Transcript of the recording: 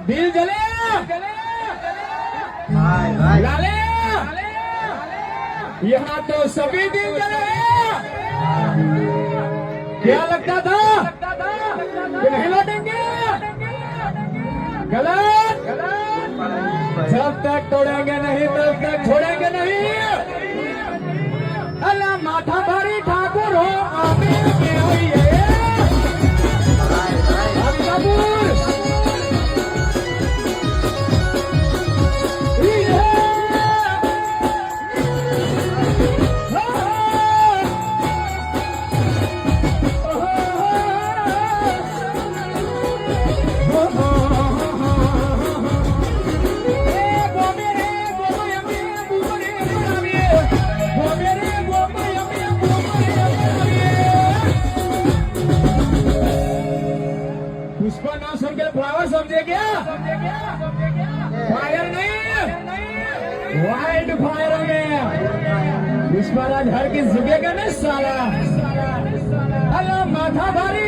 दिल जले लाले यहाँ तो सभी दिल जले। क्या लगता था कि नहीं लौटेंगे? गलत। जब तक तोड़ेंगे नहीं तब तक छोड़ेंगे नहीं। अल्लाह माथा भारी ठाकुर हो आमीन के होइए। कबूल पुष्पा नाम सुन के फ्लावर समझे क्या? फायर नहीं, वाइल्ड फायर में पुष्पा राज हर किस झुकेगा ना साला। अल्लाह माथा भारी